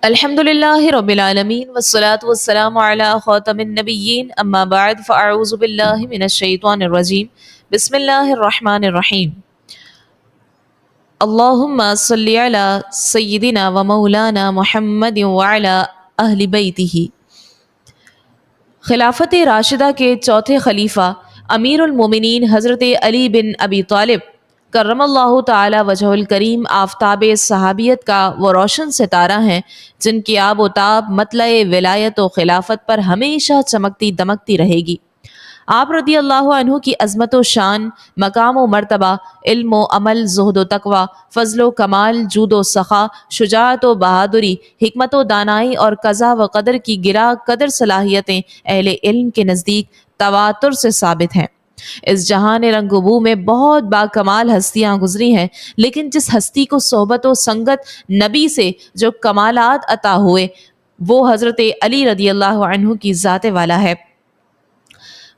الحمد للہ رب العالمین والصلاة والسلام علی خاتم النبیین اما بعد فاعوذ باللہ من الشیطان الرجیم بسم اللہ الرحمن الرحیم اللہم صلی علی سیدنا و مولانا محمد وعلی اہل بیتہ۔ خلافت راشدہ کے چوتھے خلیفہ امیر المومنین حضرت علی بن ابی طالب کرم اللہ تعالی وجہ الکریم آفتاب صحابیت کا وہ روشن ستارہ ہیں جن کی آب و تاب مطلع ولایت و خلافت پر ہمیشہ چمکتی دمکتی رہے گی۔ آپ رضی اللہ عنہ کی عظمت و شان، مقام و مرتبہ، علم و عمل، زہد و تقوی، فضل و کمال، جود و سخا، شجاعت و بہادری، حکمت و دانائی اور قضا و قدر کی گراں قدر صلاحیتیں اہل علم کے نزدیک تواتر سے ثابت ہیں۔ اس جہان رنگ و بو میں بہت با کمال ہستیاں گزری ہیں، لیکن جس ہستی کو صحبت و سنگت نبی سے جو کمالات عطا ہوئے وہ حضرت علی رضی اللہ عنہ کی ذات والا ہے۔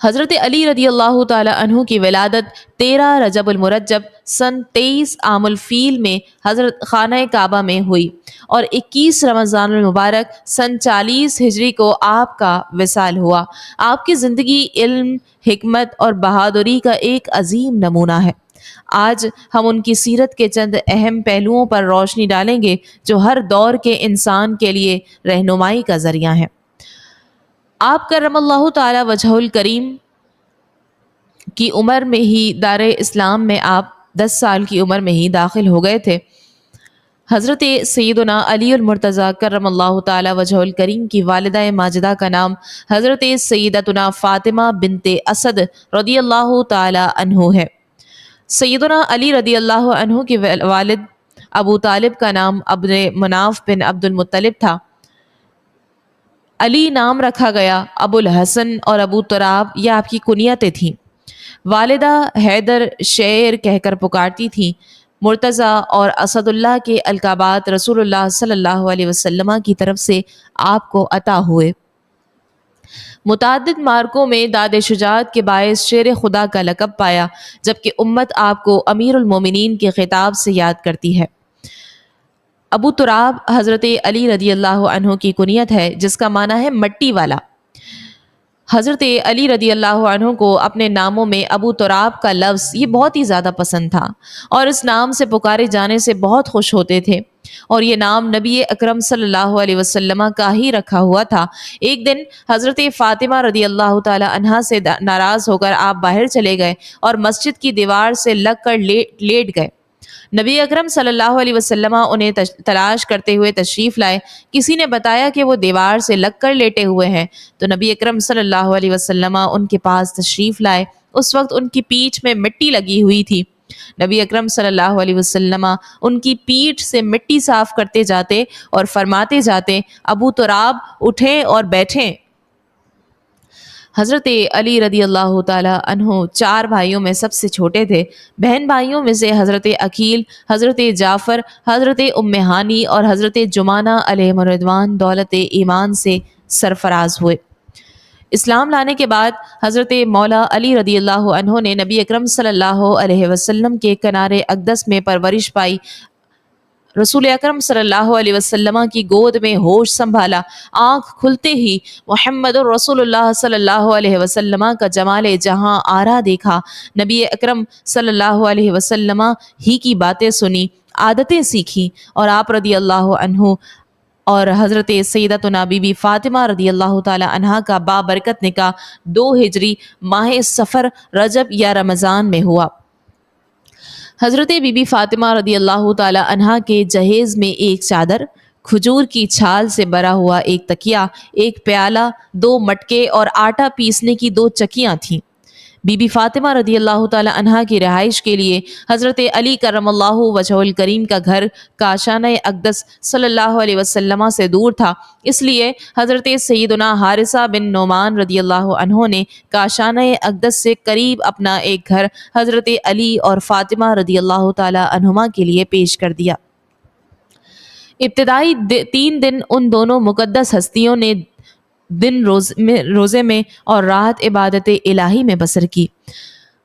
حضرت علی رضی اللہ تعالی عنہ کی ولادت 13 رجب المرجب سن 23 عام الفیل میں حضرت خانہ کعبہ میں ہوئی اور 21 رمضان المبارک سن 40 ہجری کو آپ کا وصال ہوا۔ آپ کی زندگی علم، حکمت اور بہادری کا ایک عظیم نمونہ ہے۔ آج ہم ان کی سیرت کے چند اہم پہلوؤں پر روشنی ڈالیں گے جو ہر دور کے انسان کے لیے رہنمائی کا ذریعہ ہیں۔ آپ کرم اللہ تعالی وجہ الکریم کی عمر میں ہی دار اسلام میں آپ 10 سال کی عمر میں ہی داخل ہو گئے تھے۔ حضرت سیدنا علی المرتضیٰ کرم اللہ تعالی وجہ الکریم کی والدہ ماجدہ کا نام حضرت سیدتنا فاطمہ بنت اسد رضی اللہ تعالی عنہ ہے۔ سیدنا علی رضی اللہ عنہ کے والد ابو طالب کا نام ابن مناف بن عبد المطلب تھا۔ علی نام رکھا گیا، ابو الحسن اور ابو تراب یہ آپ کی کنیتیں تھیں۔ والدہ حیدر شعر کہہ کر پکارتی تھیں۔ مرتضیٰ اور اسد اللہ کے القابات رسول اللہ صلی اللہ علیہ وسلم کی طرف سے آپ کو عطا ہوئے۔ متعدد معرکوں میں داد شجاعت کے باعث شیر خدا کا لقب پایا، جبکہ امت آپ کو امیر المومنین کے خطاب سے یاد کرتی ہے۔ ابو تراب حضرت علی رضی اللہ عنہ کی کنیت ہے جس کا معنی ہے مٹی والا۔ حضرت علی رضی اللہ عنہ کو اپنے ناموں میں ابو تراب کا لفظ یہ بہت ہی زیادہ پسند تھا اور اس نام سے پکارے جانے سے بہت خوش ہوتے تھے، اور یہ نام نبی اکرم صلی اللہ علیہ وسلم کا ہی رکھا ہوا تھا۔ ایک دن حضرت فاطمہ رضی اللہ تعالی عنہا سے ناراض ہو کر آپ باہر چلے گئے اور مسجد کی دیوار سے لگ کر لیٹ گئے۔ نبی اکرم صلی اللہ علیہ وسلم انہیں تلاش کرتے ہوئے تشریف لائے۔ کسی نے بتایا کہ وہ دیوار سے لگ کر لیٹے ہوئے ہیں، تو نبی اکرم صلی اللہ علیہ وسلم ان کے پاس تشریف لائے۔ اس وقت ان کی پیٹھ میں مٹی لگی ہوئی تھی۔ نبی اکرم صلی اللہ علیہ وسلم ان کی پیٹھ سے مٹی صاف کرتے جاتے اور فرماتے جاتے، ابو تراب اٹھیں اور بیٹھیں۔ حضرت علی رضی اللہ تعالی عنہ 4 بھائیوں میں سب سے چھوٹے تھے۔ بہن بھائیوں میں سے حضرت عقیل، حضرت جعفر، حضرت ام ہانی اور حضرت جمانہ علیہم الرضوان دولت ایمان سے سرفراز ہوئے۔ اسلام لانے کے بعد حضرت مولا علی رضی اللہ عنہ نے نبی اکرم صلی اللہ علیہ وسلم کے کنارے اقدس میں پرورش پائی۔ رسول اکرم صلی اللہ علیہ وسلم کی گود میں ہوش سنبھالا۔ آنکھ کھلتے ہی محمد رسول اللہ صلی اللہ علیہ وسلم کا جمال جہاں آرا دیکھا۔ نبی اکرم صلی اللہ علیہ وسلم ہی کی باتیں سنی، عادتیں سیکھی، اور آپ رضی اللہ عنہ اور حضرت سیدتنا بی بی فاطمہ رضی اللہ تعالی عنہا کا بابرکت نکاح 2 ہجری ماہ صفر رجب یا رمضان میں ہوا۔ حضرت بی بی فاطمہ رضی اللہ تعالی عنہا کے جہیز میں ایک چادر، کھجور کی چھال سے بھرا ہوا ایک تکیہ، ایک پیالہ، 2 مٹکے اور آٹا پیسنے کی 2 چکیاں تھیں۔ بی بی فاطمہ رضی اللہ تعالی عنہا کی رہائش کے لیے حضرت علی کرم اللہ وجہ الکریم کا گھر کاشانہ اقدس صلی اللہ علیہ وسلم سے دور تھا، اس لیے حضرت سیدنا حارثہ بن نعمان رضی اللہ عنہ نے کاشانہ اقدس سے قریب اپنا ایک گھر حضرت علی اور فاطمہ رضی اللہ تعالی عنہما کے لیے پیش کر دیا۔ ابتدائی 3 دن ان دونوں مقدس ہستیوں نے دن روزے میں اور رات عبادت الہی میں بسر کی۔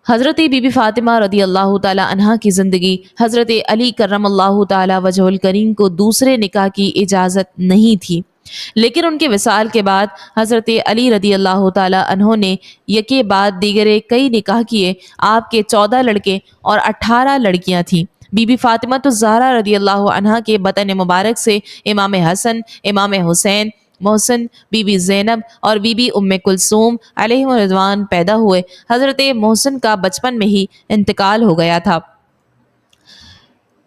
حضرت بی بی فاطمہ رضی اللہ تعالی عنہا کی زندگی حضرت علی کرم اللہ تعالی وجہ الکریم کو دوسرے نکاح کی اجازت نہیں تھی، لیکن ان کے وصال کے بعد حضرت علی رضی اللہ تعالی عنہ نے یکے بعد دیگرے کئی نکاح کیے۔ آپ کے 14 لڑکے اور 18 لڑکیاں تھیں۔ بی بی فاطمہ الزہرا رضی اللہ عنہا کے بطن مبارک سے امام حسن، امام حسین، محسن، بی بی زینب اور بی بی ام کلثوم علیہم رضوان پیدا ہوئے۔ حضرت محسن کا بچپن میں ہی انتقال ہو گیا تھا۔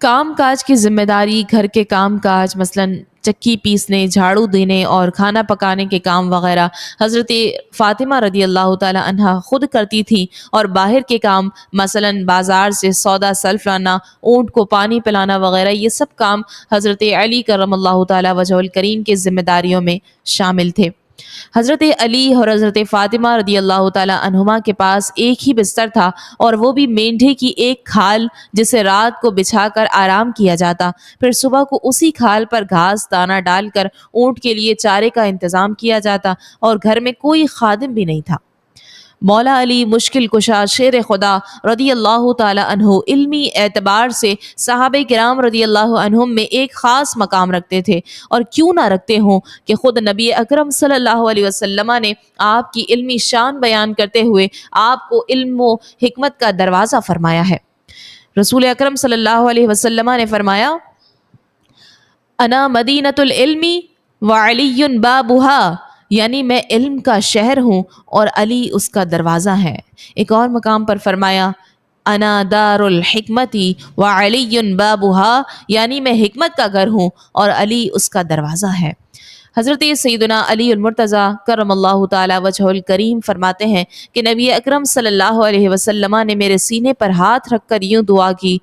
کام کاج کی ذمہ داری، گھر کے کام کاج مثلاً چکی پیسنے، جھاڑو دینے اور کھانا پکانے کے کام وغیرہ حضرت فاطمہ رضی اللہ تعالی عنہا خود کرتی تھیں، اور باہر کے کام مثلاً بازار سے سودا سلف لانا، اونٹ کو پانی پلانا وغیرہ، یہ سب کام حضرت علی کرم اللہ تعالی وجہ الکریم کے ذمہ داریوں میں شامل تھے۔ حضرت علی اور حضرت فاطمہ رضی اللہ تعالی عنہما کے پاس ایک ہی بستر تھا، اور وہ بھی مینڈھے کی ایک کھال جسے رات کو بچھا کر آرام کیا جاتا، پھر صبح کو اسی کھال پر گھاس دانہ ڈال کر اونٹ کے لیے چارے کا انتظام کیا جاتا، اور گھر میں کوئی خادم بھی نہیں تھا۔ مولا علی مشکل کشا شیر خدا رضی اللہ تعالی عنہ علمی اعتبار سے صحابہ کرام رضی اللہ عنہم میں ایک خاص مقام رکھتے تھے، اور کیوں نہ رکھتے ہوں کہ خود نبی اکرم صلی اللہ علیہ وسلم نے آپ کی علمی شان بیان کرتے ہوئے آپ کو علم و حکمت کا دروازہ فرمایا ہے۔ رسول اکرم صلی اللہ علیہ وسلم نے فرمایا، انا مدینۃ العلم وعلی بابها، یعنی میں علم کا شہر ہوں اور علی اس کا دروازہ ہے۔ ایک اور مقام پر فرمایا، انا دار الحکمت وعلی بابها، یعنی میں حکمت کا گھر ہوں اور علی اس کا دروازہ ہے۔ حضرت سیدنا علی المرتضیٰ کرم اللہ تعالی وجہ الکریم فرماتے ہیں کہ نبی اکرم صلی اللہ علیہ وسلم نے میرے سینے پر ہاتھ رکھ کر یوں دعا کی،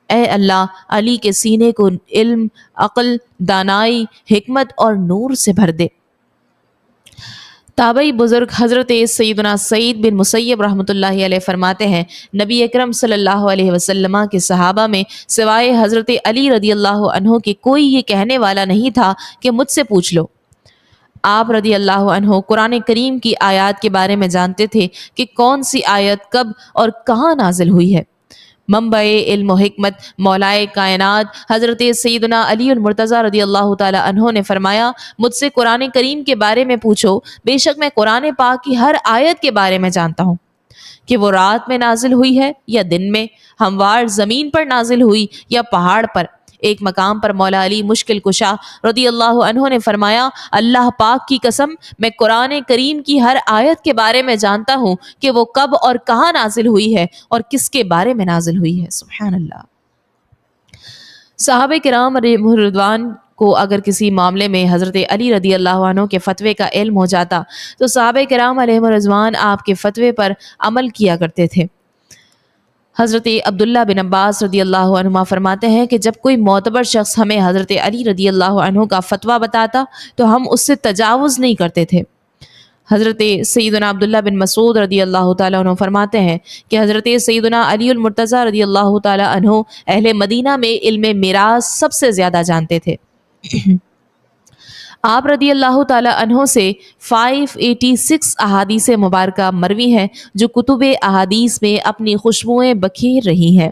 اے اللہ، علی کے سینے کو علم، عقل، دانائی، حکمت اور نور سے بھر دے۔ تابعی بزرگ حضرت سیدنا سعید بن مسیب رحمۃ اللہ علیہ فرماتے ہیں، نبی اکرم صلی اللہ علیہ وسلم کے صحابہ میں سوائے حضرت علی رضی اللہ عنہ کے کوئی یہ کہنے والا نہیں تھا کہ مجھ سے پوچھ لو۔ آپ رضی اللہ عنہ قرآن کریم کی آیات کے بارے میں جانتے تھے کہ کون سی آیت کب اور کہاں نازل ہوئی ہے۔ منبع علم و حکمت مولائے کائنات حضرت سیدنا علی المرتضیٰ رضی اللہ تعالی عنہ نے فرمایا، مجھ سے قرآن کریم کے بارے میں پوچھو، بے شک میں قرآن پاک کی ہر آیت کے بارے میں جانتا ہوں، کہ وہ رات میں نازل ہوئی ہے یا دن میں، ہموار زمین پر نازل ہوئی یا پہاڑ پر۔ ایک مقام پر مولا علی مشکل کشا رضی اللہ عنہ نے فرمایا، اللہ پاک کی قسم، میں قرآن کریم کی ہر آیت کے بارے میں جانتا ہوں کہ وہ کب اور کہاں نازل ہوئی ہے اور کس کے بارے میں نازل ہوئی ہے۔ سبحان اللہ۔ صحابہ کرام علیہم رضوان کو اگر کسی معاملے میں حضرت علی رضی اللہ عنہ کے فتوے کا علم ہو جاتا تو صحابہ کرام علیہم رضوان آپ کے فتوے پر عمل کیا کرتے تھے۔ حضرت عبداللہ بن عباس رضی اللہ عنہما فرماتے ہیں کہ جب کوئی معتبر شخص ہمیں حضرت علی رضی اللہ عنہ کا فتویٰ بتاتا تو ہم اس سے تجاوز نہیں کرتے تھے۔ حضرت سیدنا عبداللہ بن مسعود رضی اللہ تعالیٰ عنہ فرماتے ہیں کہ حضرت سیدنا علی المرتضیٰ رضی اللہ تعالیٰ عنہ اہل مدینہ میں علم میراث سب سے زیادہ جانتے تھے۔ آپ رضی اللہ تعالیٰ عنہ سے 586 احادیث مبارکہ مروی ہیں جو کتب احادیث میں اپنی خوشبوئیں بکھیر رہی ہیں۔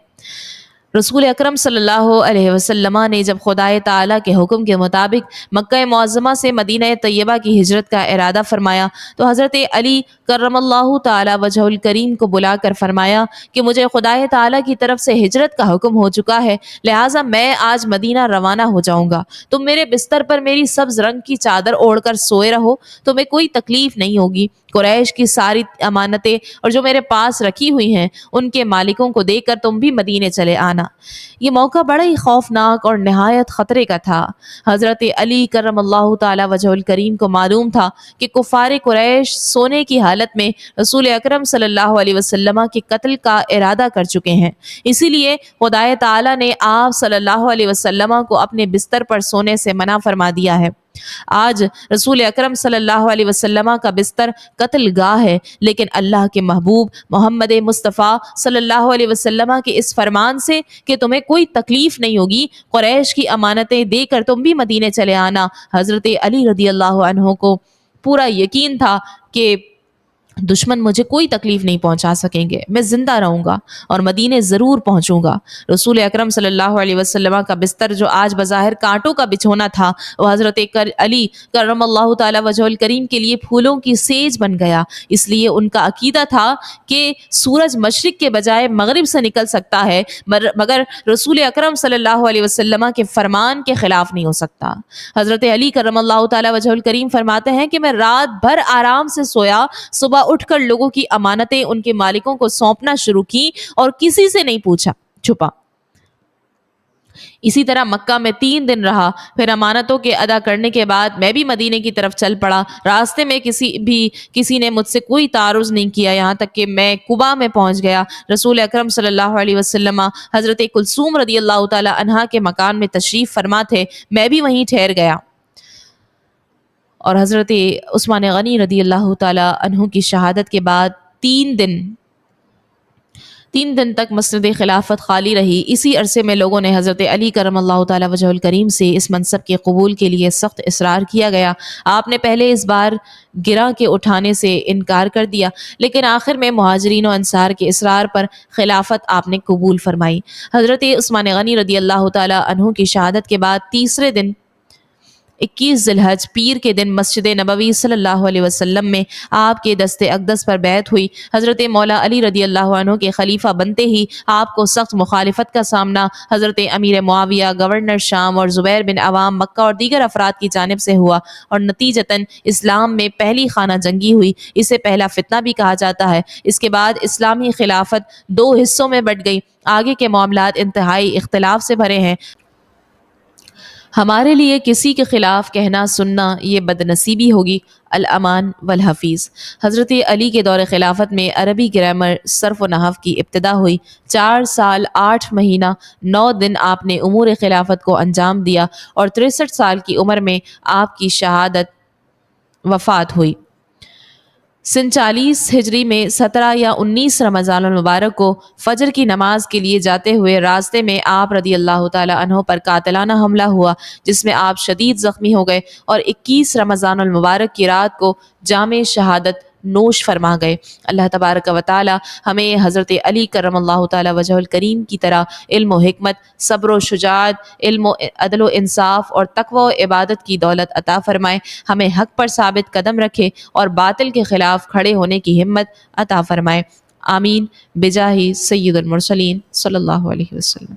رسول اکرم صلی اللہ علیہ وسلم نے جب خدائے تعالیٰ کے حکم کے مطابق مکہ معظمہ سے مدینہ طیبہ کی ہجرت کا ارادہ فرمایا تو حضرت علی کرم اللہ تعالی وجہ الکریم کو بلا کر فرمایا کہ مجھے خدائے تعالیٰ کی طرف سے ہجرت کا حکم ہو چکا ہے، لہٰذا میں آج مدینہ روانہ ہو جاؤں گا۔ تم میرے بستر پر میری سبز رنگ کی چادر اوڑھ کر سوئے رہو، تمہیں کوئی تکلیف نہیں ہوگی۔ قریش کی ساری امانتیں اور جو میرے پاس رکھی ہوئی ہیں ان کے مالکوں کو دے کر تم بھی مدینے چلے آنا۔ یہ موقع بڑا ہی خوفناک اور نہایت خطرے کا تھا۔ حضرت علی کرم اللہ تعالی وجہ الکریم کو معلوم تھا کہ کفار قریش سونے کی حالت میں رسول اکرم صلی اللہ علیہ وسلم کے قتل کا ارادہ کر چکے ہیں، اسی لیے خدائے تعالی نے آپ صلی اللہ علیہ وسلم کو اپنے بستر پر سونے سے منع فرما دیا ہے۔ آج رسول اکرم صلی اللہ علیہ وسلم کا بستر قتل گاہ ہے، لیکن اللہ کے محبوب محمد مصطفیٰ صلی اللہ علیہ وسلم کے اس فرمان سے کہ تمہیں کوئی تکلیف نہیں ہوگی، قریش کی امانتیں دے کر تم بھی مدینے چلے آنا، حضرت علی رضی اللہ عنہ کو پورا یقین تھا کہ دشمن مجھے کوئی تکلیف نہیں پہنچا سکیں گے، میں زندہ رہوں گا اور مدینے ضرور پہنچوں گا۔ رسول اکرم صلی اللہ علیہ وسلم کا بستر جو آج بظاہر کانٹوں کا بچھونا تھا، وہ حضرت علی کرم اللہ تعالی وجہ الکریم کے لیے پھولوں کی سیج بن گیا۔ اس لیے ان کا عقیدہ تھا کہ سورج مشرق کے بجائے مغرب سے نکل سکتا ہے، مگر رسول اکرم صلی اللہ علیہ وسلم کے فرمان کے خلاف نہیں ہو سکتا۔ حضرت علی کرم اللہ تعالی وجہ الکریم فرماتے ہیں کہ میں رات بھر آرام سے سویا، صبح اٹھ کر لوگوں کی امانتیں ان کے مالکوں کو سونپنا شروع کی اور کسی سے نہیں پوچھا چھپا۔ اسی طرح مکہ میں 3 دن رہا، پھر امانتوں کے ادا کرنے کے بعد میں بھی مدینے کی طرف چل پڑا۔ راستے میں کسی نے مجھ سے کوئی تعارض نہیں کیا، یہاں تک کہ میں قباء میں پہنچ گیا۔ رسول اکرم صلی اللہ علیہ وسلم حضرت کلثوم رضی اللہ تعالی عنہا کے مکان میں تشریف فرما تھے، میں بھی وہیں ٹھہر گیا، اور حضرت عثمان غنی رضی اللہ تعالی عنہ کی شہادت کے بعد 3 دن تک مسند خلافت خالی رہی۔ اسی عرصے میں لوگوں نے حضرت علی کرم اللہ تعالی وجہ الکریم سے اس منصب کے قبول کے لیے سخت اصرار کیا گیا۔ آپ نے پہلے اس بار گراں کے اٹھانے سے انکار کر دیا، لیکن آخر میں مہاجرین و انصار کے اصرار پر خلافت آپ نے قبول فرمائی۔ حضرت عثمان غنی رضی اللہ تعالی عنہ کی شہادت کے بعد تیسرے دن 21 ذی الحج پیر کے دن مسجد نبوی صلی اللہ علیہ وسلم میں آپ کے دست اقدس پر بیعت ہوئی۔ حضرت مولا علی رضی اللہ عنہ کے خلیفہ بنتے ہی آپ کو سخت مخالفت کا سامنا حضرت امیر معاویہ، گورنر شام اور زبیر بن عوام مکہ اور دیگر افراد کی جانب سے ہوا، اور نتیجتاً اسلام میں پہلی خانہ جنگی ہوئی۔ اسے پہلا فتنہ بھی کہا جاتا ہے۔ اس کے بعد اسلامی خلافت 2 حصوں میں بٹ گئی۔ آگے کے معاملات انتہائی اختلاف سے بھرے ہیں۔ ہمارے لیے کسی کے خلاف کہنا سننا یہ بدنصیبی ہوگی۔ الامان والحفیظ۔ حضرت علی کے دور خلافت میں عربی گرامر، صرف و نحو کی ابتدا ہوئی۔ 4 سال 8 مہینہ 9 دن آپ نے امور خلافت کو انجام دیا، اور 63 سال کی عمر میں آپ کی وفات ہوئی۔ سن 40 ہجری میں 17 یا 19 رمضان المبارک کو فجر کی نماز کے لیے جاتے ہوئے راستے میں آپ رضی اللہ تعالی عنہ پر قاتلانہ حملہ ہوا، جس میں آپ شدید زخمی ہو گئے اور 21 رمضان المبارک کی رات کو جام شہادت نوش فرما گئے۔ اللہ تبارک و تعالی ہمیں حضرت علی کرم اللہ تعالی وجہ الکریم کی طرح علم و حکمت، صبر و شجاعت، علم و عدل و انصاف اور تقوی و عبادت کی دولت عطا فرمائے، ہمیں حق پر ثابت قدم رکھے اور باطل کے خلاف کھڑے ہونے کی ہمت عطا فرمائے۔ آمین بجاہ سید المرسلین صلی اللہ علیہ وسلم۔